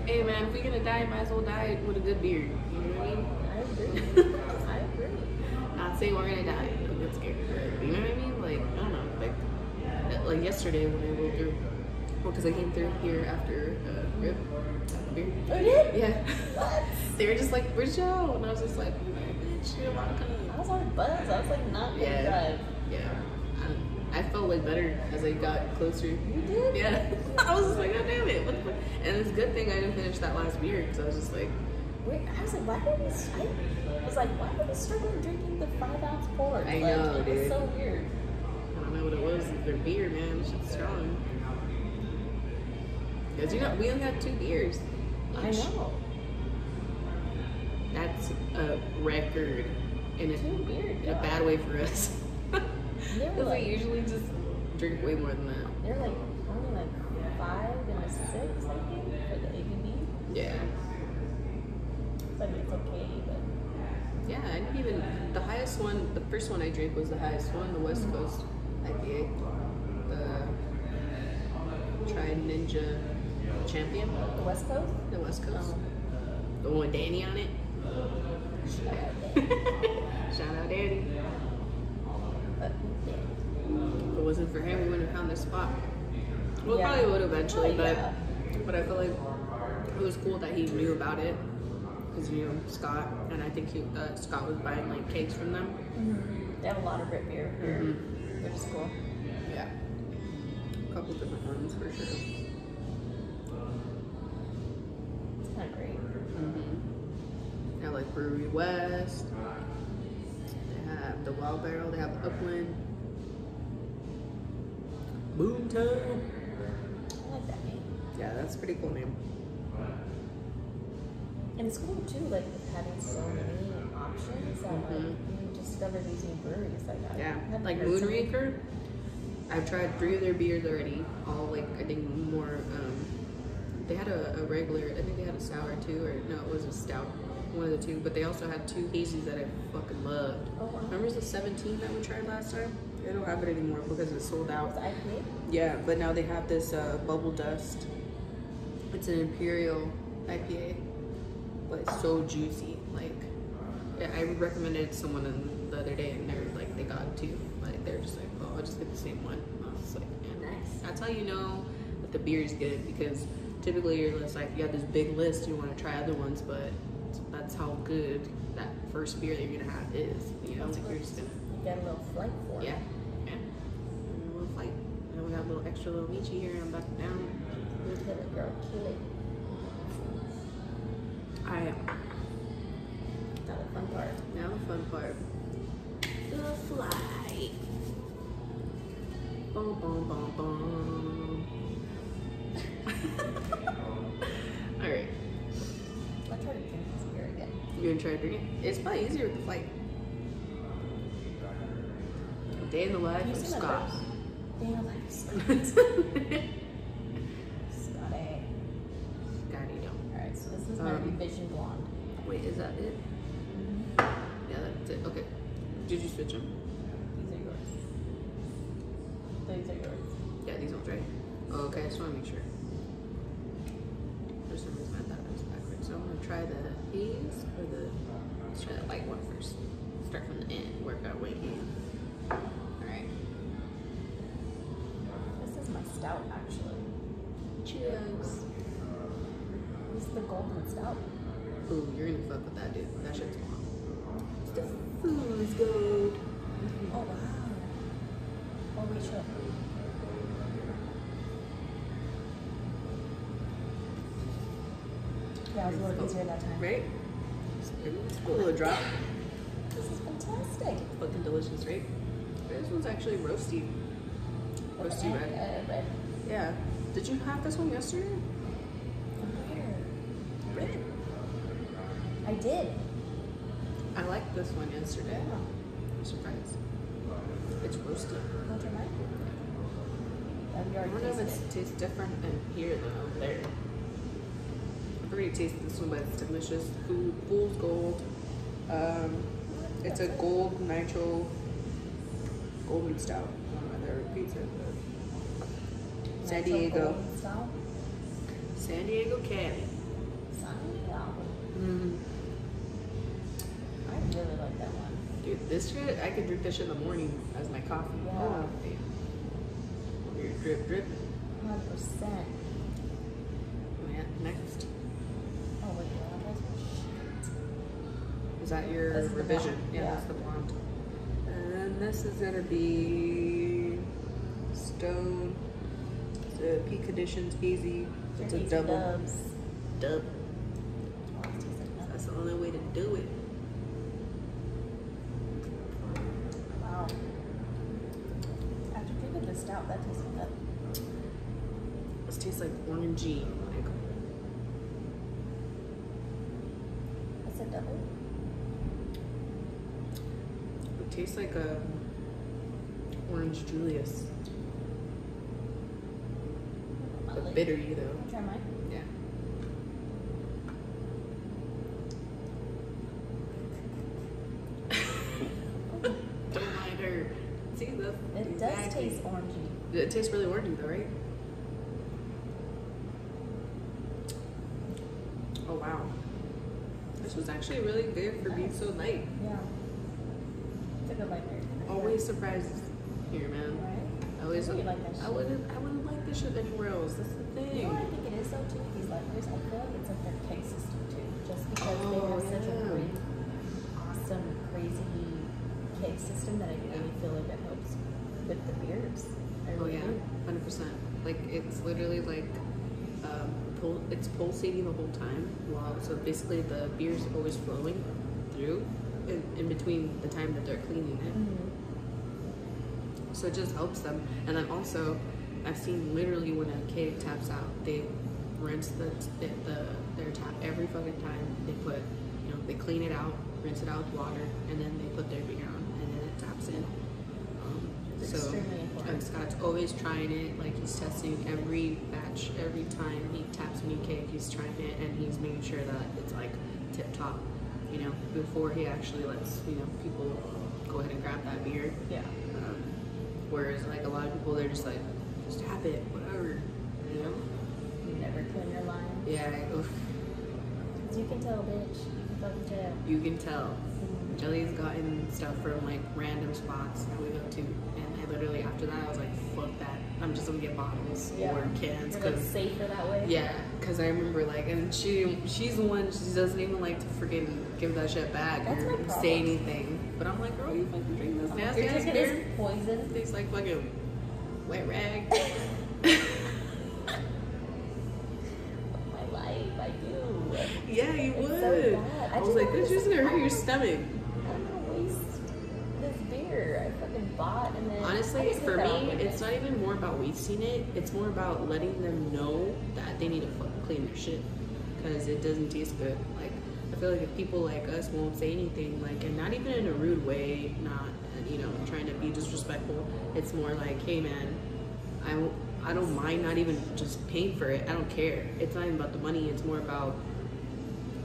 Hey man, if we're gonna die, might as well die with a good beer. You know what I mean?
I agree. I agree.
Not saying we're gonna die. Don't get scared. You know what I mean? Like, I don't know. Like yesterday when I rolled through. Well, because I came through here after Rip. Beer.
Oh, yeah?
Yeah.
What?
They were just like, where's Joe? And I was just like, bitch, you don't want to come.
I was on buzz. I was like, not gonna drive.
Yeah. I felt like better as I got closer.
You did?
Yeah. I was just like, oh damn it. What the fuck? And it's a good thing I didn't finish that last beer because I was just like,
Wait, I was like, why did we? I was like, why are we struggling drinking the 5-ounce pour?
I know,
It
dude.
was so weird.
I don't know what it was. Their beer, man. Shit's strong. Because you know, we only had 2 beers.
I know.
That's a record in a
2 beers.
in a bad way for us.
They were
Because
like,
we usually just drink way more than that.
they're like only like 5 and a 6, I think, for the ABV.
Yeah.
So I mean, it's okay, but
Yeah, I didn't even, the highest one, the first one I drank was the highest one, the West Coast IPA. The Tri-Ninja Champion.
the West Coast.
The West Coast.
Um,
The one with Danny on it. Shout out Danny.
but yeah.
If it wasn't for him, we wouldn't have found this spot. Well,
Yeah.
probably would eventually,
Oh, yeah.
but I feel like it was cool that he knew about it because he knew Scott, and I think Scott was buying like cakes from them.
Mm-hmm. They have a lot of Brit beer here, which is cool.
Yeah, a couple different ones for sure.
It's kind of great.
They have like Brewery West. They have the Wild Barrel. They have Upland. Boomtown.
I like that name.
Yeah, that's a pretty cool name.
And it's cool too, like having so many options that like you discover these new breweries like that.
Yeah,
I haven't
like
heard so many-
Moonraker. I've tried 3 of their beers already. All like I think more. They had a regular. I think they had a sour too, or no, it was a stout. One of the two, but they also had two hazies that I fucking loved.
Oh, wow.
Remember the 17 that we tried last time? They don't have it anymore because it's sold out.
Was it IPA?
Yeah, but now they have this bubble dust. It's an Imperial IPA, but it's so juicy. Like, yeah, I recommended it to someone the other day, and they got it too. Like, they're just like, oh, I'll just get the same one. I was like, yeah.
Nice.
That's how you know that the beer is good, because typically you're just like, you have this big list, you want to try other ones, but that's how good that first beer that you're gonna have is. You know, like you're just gonna.
You got a little flight for it.
Yeah. Yeah. And a little flight. And we got a little extra little Michi here, and I'm back down.
Kill it, girl, kill it.
Alright.
Now the fun part.
Now the fun part. The flight. Boom, boom, boom, boom. Alright.
Let's try to drink this beer again.
You gonna try to drink it? It's probably easier with the flight. Day in the life
Can you
of
see my
Scott.
lips? Day in the life of Scott. Scotty.
Scotty don't.
Alright, so this is my Revision Blonde.
Wait, is that it? Yeah, that's it. Okay. Did you switch them?
These are yours. These are yours.
Yeah, these ones, right? Oh, okay, I just want to make sure. For some reason, I thought it was backwards. So I'm going to try the haze or let's try the light one first. Start from the end, work our way in. Alright.
This is my stout, actually.
Cheers.
This is the golden stout.
Ooh, you're going to fuck with that, dude. That shit's bomb. The food's good.
Oh, wow. Oh, wait, shut up. Yeah, it was a little easier that time.
Right? It's a little drop.
This is fantastic.
Fucking delicious, right? This one's actually roasty. Roasty red.
Red.
Yeah. Did you have this one yesterday?
Where?
Red.
I did.
I liked this one yesterday. I'm surprised. It's roasted.
Want to try mine?
I wonder if it tastes different in here than over there. I've already tasted this one, but it's delicious. Fool's Gold. It's a gold nitro golden stout. One of my other repeats it. San Diego. San Diego Cali. Mm-hmm.
I really like that one.
Dude, this shit, I could drink this shit in the morning as my coffee.
Yeah.
Oh, damn. You're dripping.
100%.
Yeah, next.
Oh, wait, yeah,
Is that your
That's the
revision?
blonde.
Yeah,
Yeah.
that's the blonde. And then this is gonna be Stone. It's a Peak Conditions Hazy. It's a double.
Dubs.
Dub.
Oh, it tastes like that.
That's the only way to do it.
Wow. After drinking the stout, that tastes good.
This tastes like orangey. Like,
That's a double.
it tastes like a orange Julius. But bittery though.
Try mine.
Yeah. Don't mind her. See the.
It does taste orangey.
It tastes really orangey though, right? Oh wow. This was actually really good for being so light.
Yeah. It's a good light beer.
Always surprises here, man.
Right?
Always.
I really like that shit.
I wouldn't like this shit anywhere else. That's the
You
thing.
know what I think it is though too? These light beers, I feel like it's like their keg system too. Just because they
Oh,
have such a
yeah.
great, awesome, crazy keg system that I really feel like it helps with the beers. I
Oh
really
yeah,
do.
100%. Like it's literally like it's pulsating the whole time. While so basically the beer's always flowing through in between the time that they're cleaning it.
Mm-hmm.
So it just helps them. And then also, I've seen literally when a keg taps out, they rinse their tap every fucking time. They put, they clean it out, rinse it out with water, and then they put their beer on, and then it taps in.
It's
So
extremely important.
And Scott's always trying it. Like, he's testing every batch. Every time he taps a new cake, he's trying it, and he's making sure that it's like tip top, you know, before he actually lets, you know, people go ahead and grab that beer.
Yeah.
Whereas like a lot of people, they're just like, just tap it, whatever, you know.
You never clean your lines.
Yeah. Oof.
You can tell, bitch. You can fucking tell.
You can tell. Jelly's gotten stuff from like random spots that we go to, and I literally after that I was like, fuck that. I'm just gonna get bottles or cans
because it's safer that way.
Yeah, because I remember like, and she's the one, she doesn't even like to freaking give that shit back or say anything. But I'm like, girl, you fucking drink this nasty ass beer.
It's poison.
It tastes like fucking wet rag.
My life, I do.
Yeah, you would.
So bad.
I was like, this is gonna hurt your stomach.
I'm gonna waste this beer I fucking bought, and then
honestly, for me, it's not even more about wasting it. It's more about letting them know that they need to fucking clean their shit, because it doesn't taste good. Like, I feel like if people like us won't say anything, like, and not even in a rude way, not, you know, trying to be disrespectful. It's more like, hey man, I don't mind not even just paying for it. I don't care. It's not even about the money. It's more about,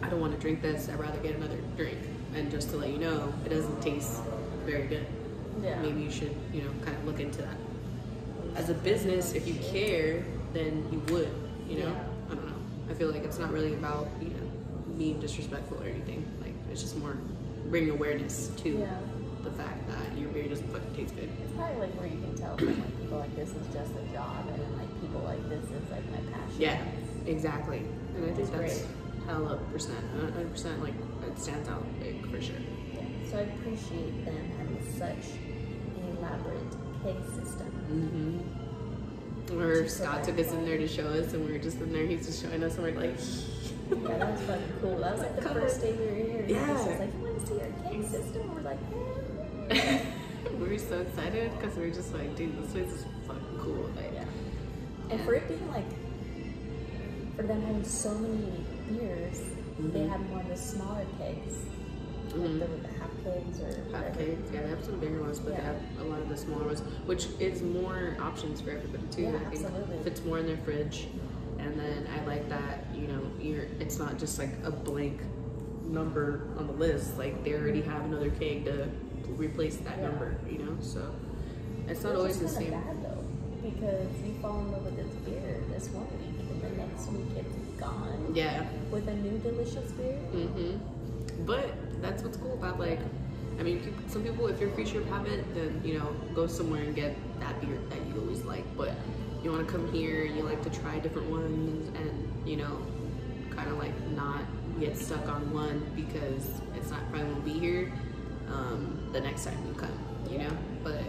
I don't want to drink this. I'd rather get another drink. And just to let you know, it doesn't taste very good.
Yeah.
Maybe you should, you know, kind of look into that. As a business, if you care, then you would, you know?
Yeah.
I don't know. I feel like it's not really about, you know, being disrespectful or anything. Like, it's just more bringing awareness to the fact that your beer doesn't fucking taste good.
It's probably like where you can tell from like people like this is just a job, and then like people like this is like my passion.
Yeah, exactly. And I think that's
great.
hella percent. 100%, like, it stands out big for sure.
Yeah. So I appreciate them having such an elaborate keg system.
Where Scott took us in there to show us, and we were just in there, he's just showing us, and we're like,
yeah, that was fucking cool. That was like the first day we were here.
Yeah.
He was like, you want to see our keg system? We're like,
we were so excited because we were just like, dude, this place is fucking cool. Like,
yeah. And for it being like, for them having so many beers, they have more of the smaller kegs. Like the half kegs or whatever.
Half kegs, yeah, they have some bigger ones, but they have a lot of the smaller ones, which is more options for everybody too.
Yeah,
I think
absolutely.
fits more in their fridge. And then I like that, you know, it's not just like a blank number on the list. Like, they already have another keg to replace that number, you know. So it's not always the same.
Bad though, because you fall in love with this beer this one week, and the next week it's gone.
Yeah.
With a new delicious beer.
But that's what's cool about, like, I mean, some people, if you're a creature of habit, then, you know, go somewhere and get that beer that you always like. But you want to come here, you like to try different ones, and, you know, kind of like not get stuck on one because it's not probably won't be here the next time you come, you know. But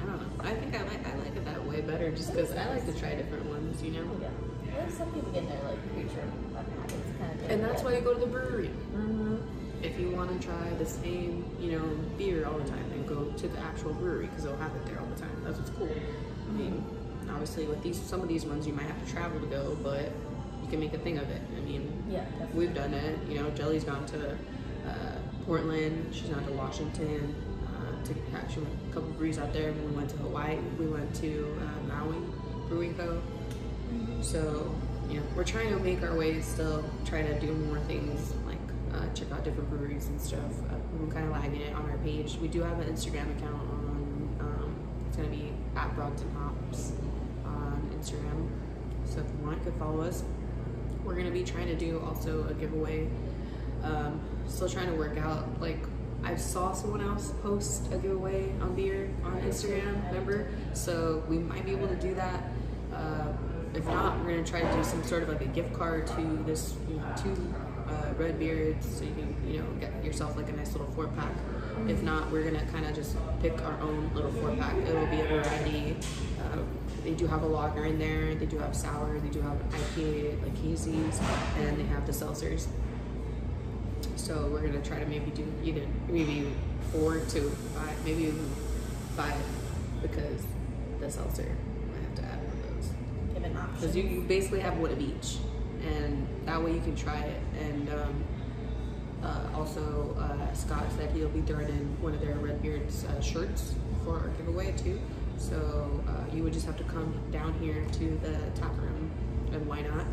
I don't know. I think I like it that way better, just because I like to try different ones, you know.
Yeah. Well, some people get in there like creature of habits kind of thing.
And that's why you go to the brewery. If you want to try the same, you know, beer all the time, then go to the actual brewery because they'll have it there all the time. That's what's cool. I mean, obviously with some of these ones you might have to travel to go, but you can make a thing of it. I mean,
yeah,
we've done it. You know, Jelly's gone to Portland. She's gone to Washington. She went a couple breweries out there. When we went to Hawaii, we went to Maui Brewing Co. So, you know, we're trying to make our way still, try to do more things, like check out different breweries and stuff. We're kind of lagging it on our page. We do have an Instagram account on, it's going to be at Brockton Hops on Instagram. So if you want, you can follow us. We're going to be trying to do also a giveaway. Still trying to work out, like, I saw someone else post a giveaway on beer on Instagram, remember? So we might be able to do that. If not, we're gonna try to do some sort of like a gift card to this, you know, 2 red beards, so you can, you know, get yourself like a nice little 4-pack. If not, we're gonna kind of just pick our own little 4-pack. It'll be a variety. They do have a lager in there. They do have sour. They do have an IPA, like hazies, and they have the seltzers. So we're gonna try to maybe do maybe 4 to 5, maybe even 5, because the seltzer might have to add one of those.
Give an option.
Because you basically have one of each, and that way you can try it. And also Scott said he'll be throwing in one of their Redbeard's shirts for our giveaway too. So you would just have to come down here to the tap room, and why not?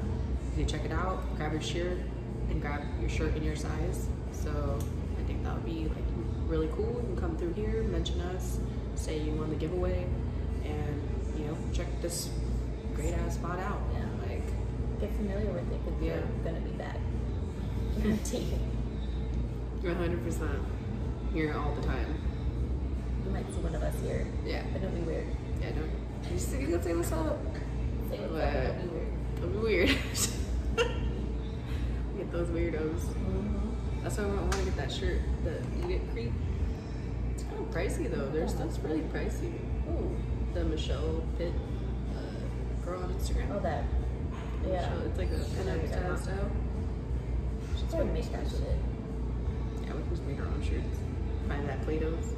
You check it out, grab your shirt, and grab your shirt in your size. So I think that would be like really cool. You can come through here, mention us, say you won the giveaway, and you know, check this great ass spot out.
Yeah.
Like,
get familiar with it because you're gonna be back. Guaranteed.
100% here all the time.
You might see one of us here.
Yeah.
But it'll be weird.
Yeah, don't. You still gonna say what's up?
Say what's up, it'll be weird.
It'll be weird. Get those weirdos. That's why I want to get that shirt, the Eat It Creep. It's kind of pricey though. Their stuff's really pricey.
Ooh.
The Michelle Pitt girl on Instagram.
Oh, that. Yeah.
Michelle, it's like a pinup style.
She's gonna make that shit.
Yeah, we can just make our own shirts. Find that Play-Doh's.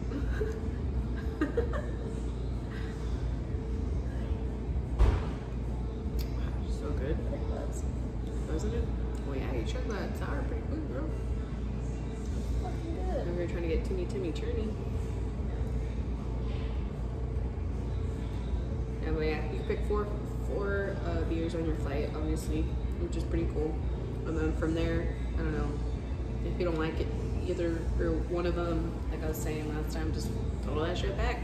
So good.
It was.
Wasn't it? Oh yeah, you chugged that sour pretty quick, bro.
Fucking good.
We were trying to get Timmy Churney. Yeah, but yeah, you pick four beers on your flight, obviously, which is pretty cool. And then from there, I don't know, if you don't like it, either or one of them, like I was saying last time, just throw that shit back.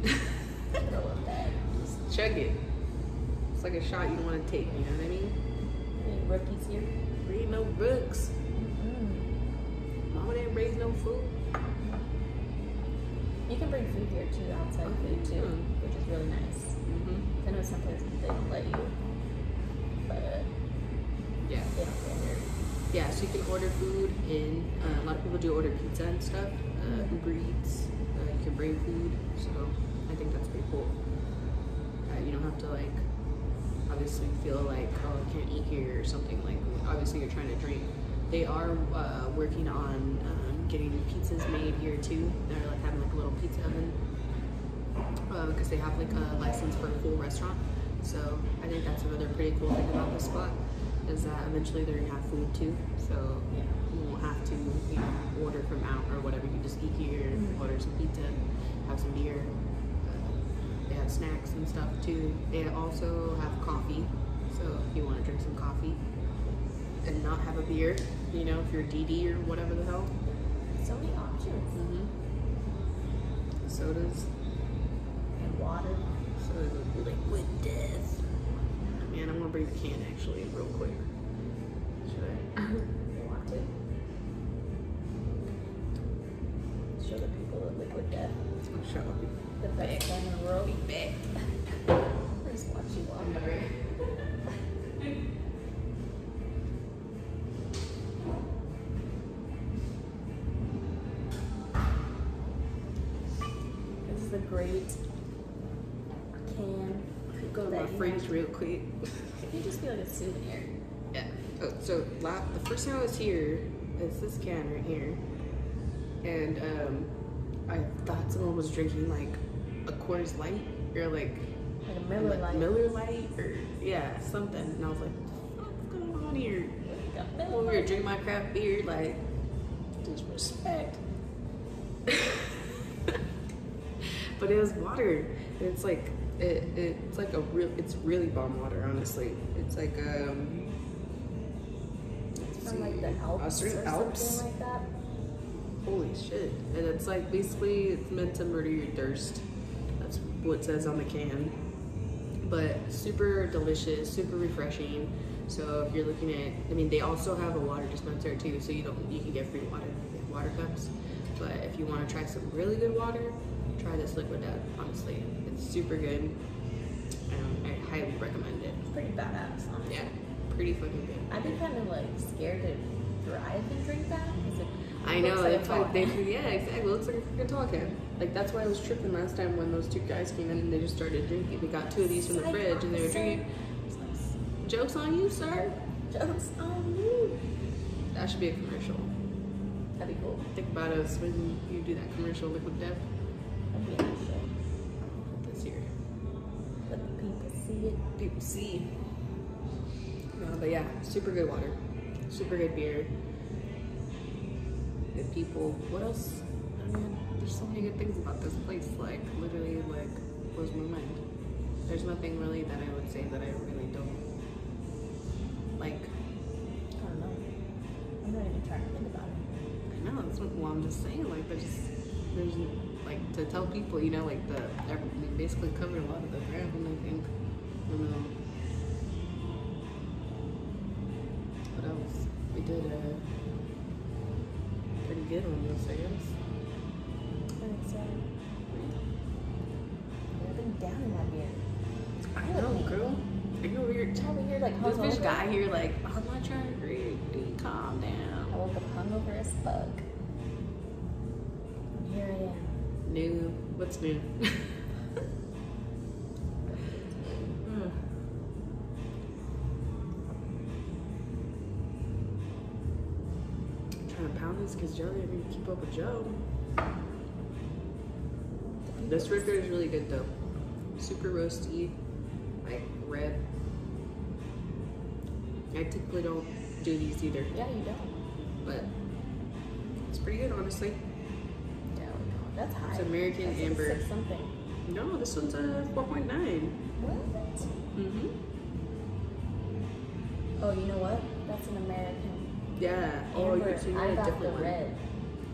Throw it back.
Just chug it. It's like a shot you don't want to take, you know what I mean?
Any rookies here?
Read no books. Mama didn't raise no food.
You can bring food here too, outside food too, which is really nice. I know sometimes they don't let you, but
Yeah.
they don't get here.
Yeah, so you can order food in. A lot of people do order pizza and stuff. Uber Eats. You can bring food, so I think that's pretty cool. You don't have to like obviously feel like, oh, I can't eat here or something. Like obviously you're trying to drink. They are working on getting pizzas made here too. They're like having like a little pizza oven because they have like a license for a full restaurant. So I think that's another pretty cool thing about this spot, is that eventually they're gonna have food too. So you won't have to, you know, order from out or whatever. You can just eat here, order some pizza, have some beer. They have snacks and stuff too. They also have coffee. So if you want to drink some coffee and not have a beer, you know, if you're DD or whatever the hell.
So many options.
Sodas.
And water.
Sodas with liquid death. Man, I'm gonna bring the can actually real quick. Should I?
You want to? Show the people the liquid death.
I'll show you.
The best can in the world.
Be back.
I just watch you wander. This is a great can.
Go to my fridge real quick.
It could just be like a souvenir.
Yeah. Oh, so the first time I was here, it's this can right here, and I thought someone was drinking like a Coors Light or like
a Miller Lite.
Miller Lite or something, and I was like, what's going on here? I'm over here drinking my craft beer, like disrespect. But it was water. And it's like it's like it's really bomb water, honestly. It's like
From like the Alps or something like that.
Holy shit. And it's like basically it's meant to murder your thirst. That's what it says on the can. But super delicious, super refreshing. So if you're looking at, I mean, they also have a water dispenser too, so you can get free water cups. But if you want to try some really good water, try this liquid death. Honestly, it's super good. I highly recommend it.
It's pretty badass, honestly.
Yeah, pretty fucking good.
I'd be kind of like scared to drive and drink that.
I know,
like
yeah, exactly. It looks like a freaking tall can. Like that's why I was tripping last time when those two guys came in and they just started drinking. They got two of these from the fridge and they were drinking. Joke's on you, sir.
Joke's on you.
That should be a commercial.
That'd be cool.
Think about us when you do that commercial, Liquid Death.
That'd be a nice show.
Put this here.
Let the people see it.
People see. No, but yeah, super good water. Super good beer. Good people. What else? I mean, there's so many good things about this place. Like, literally, like, blows my mind. There's nothing really that I would say that I really don't like.
I don't know. I'm not even trying to think about it.
I know, that's what, well, I'm just saying, like, there's like, to tell people, you know, like, we basically covered a lot of the ground, I think. I don't know. What else? We did pretty good on this, I guess.
I think so. I've been down in my beard.
I know, girl. Are you weird?
I'm over here like
This bitch
hungover.
got here like, I'm not trying to read. Dude, calm down.
I woke up hungover as fuck. And here I am.
New. What's new? Trying to pound this because Jelly, I need to keep up with Joe. This red beer is really good though. Super roasty, like red. I typically don't do these either.
Yeah, you don't.
But it's pretty good, honestly.
Yeah, that's high.
It's American
that's
Amber.
Like 6 something.
No, this one's a 4.9.
What?
Mm-hmm.
Oh, you know what? That's an American
Yeah. Oh,
Amber.
so you
I
got a
got
different
the
one.
red.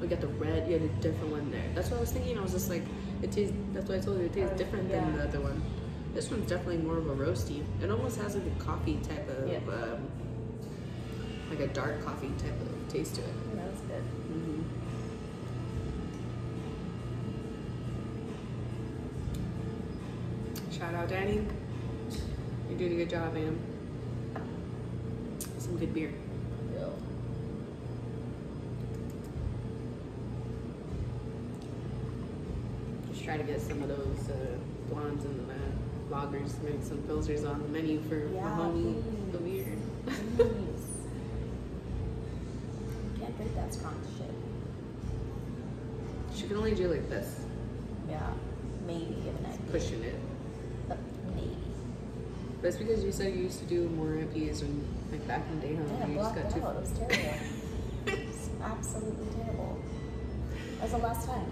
We got the red. You had a different one there. That's what I was thinking. I was just like, it tastes. That's why I told you it tastes different than the other one. This one's definitely more of a roasty. It almost has like a coffee type of, like a dark coffee type of taste to it.
Yeah, that's good.
Mm-hmm. Shout out, Danny. You're doing a good job, man. Some good beer.
Real.
Just try to get some of those blondes and lagers, maybe some pilsners on the menu for my homie, the beer.
Please. Can't drink that strong shit.
She can only do like this,
Yeah, maybe if an IPA.
pushing it.
But maybe.
But it's because you said you used to do more IPAs when, like back in the day, huh?
Yeah,
You just
blacked
got
out. It was terrible. It was absolutely terrible. That was the last time.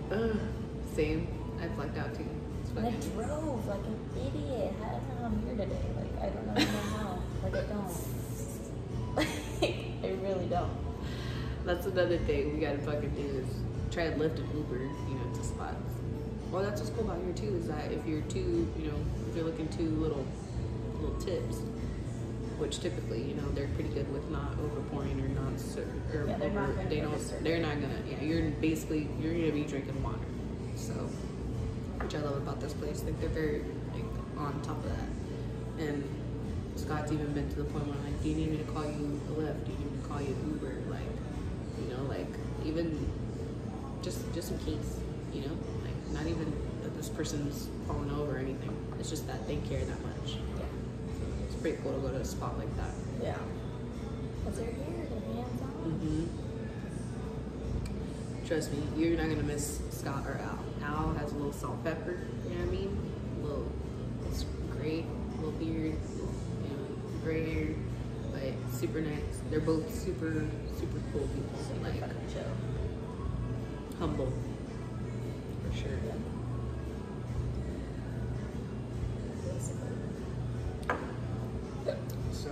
Same. I blacked out too. It's
And I
funny.
drove like an idiot. I don't know how I'm here today. Like, I don't even know how. Like, I don't. Like, I really don't.
That's another thing we gotta fucking do is try to lift an Uber, you know, to spots. Well, that's what's cool about here too is that if you're too, you know, if you're looking too little tips, which typically, you know, they're pretty good with not overpouring or not, or
Yeah, they're not gonna
they
make
don't,
a circle.
they're not gonna, yeah, you're gonna be drinking water. So, which I love about this place, like they're very like on top of that. And Scott's even been to the point where like, do you need me to call you a Lyft? Do you need me to call you Uber? Like, you know, like even just in case, you know, like not even that this person's falling over or anything. It's just that they care that much.
Yeah.
It's pretty cool to go to a spot like that.
Yeah. Because they're here, they're hands on.
Trust me, you're not gonna miss Scott or Al. Al has a little salt pepper, you know what I mean? It's great, little beard, you know, gray hair, but super nice. They're both super cool people.
Super
Like
fucking chill.
humble, for sure.
Yeah. Basically.
So,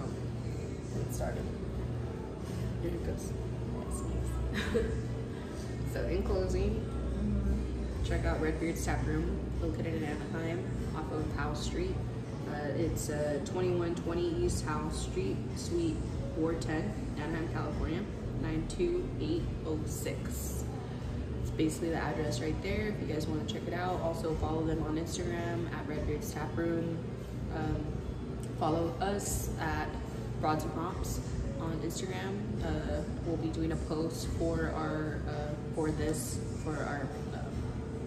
It started.
here it goes.
Yes,
So in closing, check out Redbeard's Taproom, located in Anaheim, off of Howe Street. It's 2120 East Howe Street, Suite 410, Anaheim, California, 92806. It's basically the address right there if you guys want to check it out. Also follow them on Instagram at Redbeard's Taproom. Follow us at Broads and Prompts on Instagram. We'll be doing a post for our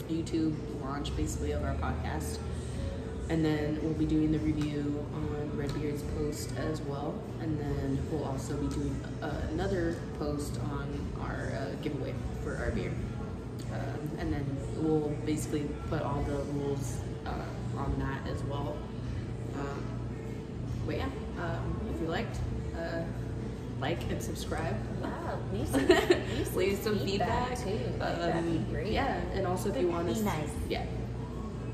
YouTube launch, basically, of our podcast, and then we'll be doing the review on Redbeard's post as well, and then we'll also be doing another post on our giveaway for our beer, and then we'll basically put all the rules on that as well. But yeah, if you liked, like and subscribe.
Yeah,
Leave some feedback.
too. Like, that'd be great.
Yeah, and also if you want
Be
us,
nice.
yeah.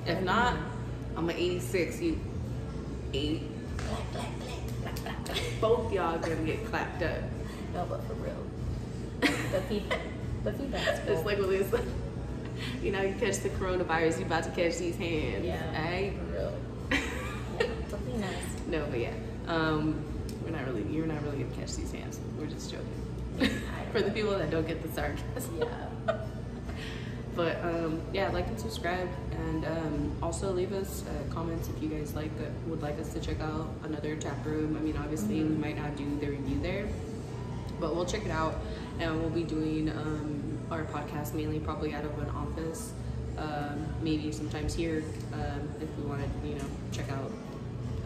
If not, I'm an 86. You 80. Both y'all gonna get clapped up.
No, but for real. The feedback's cool.
It's like what Lisa. You know, you catch the coronavirus, you about to catch these hands.
Yeah.
Right?
For real. Yeah, but be nice.
No, but yeah. You're not really gonna catch these hands. We're just joking. For the people that don't get the sarcasm.
Yeah.
But yeah, like and subscribe, and also leave us comments if you guys would like us to check out another tap room. I mean, obviously we might not do the review there, but we'll check it out, and we'll be doing our podcast mainly probably out of an office, maybe sometimes here if we want to, you know, check out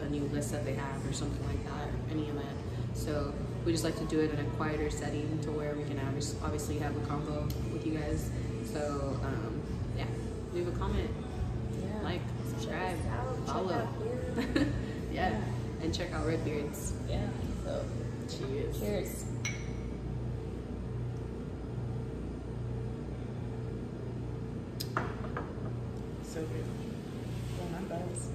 a new list that they have or something like that, or any of that. So we just like to do it in a quieter setting to where we can obviously have a convo with you guys. So yeah, leave a comment,
Yeah.
like, subscribe,
Check us out.
follow.
Check out here.
Yeah, and check out Redbeards.
Yeah. So
Cheers.
cheers.
So good.
Yeah, I'm buzzed.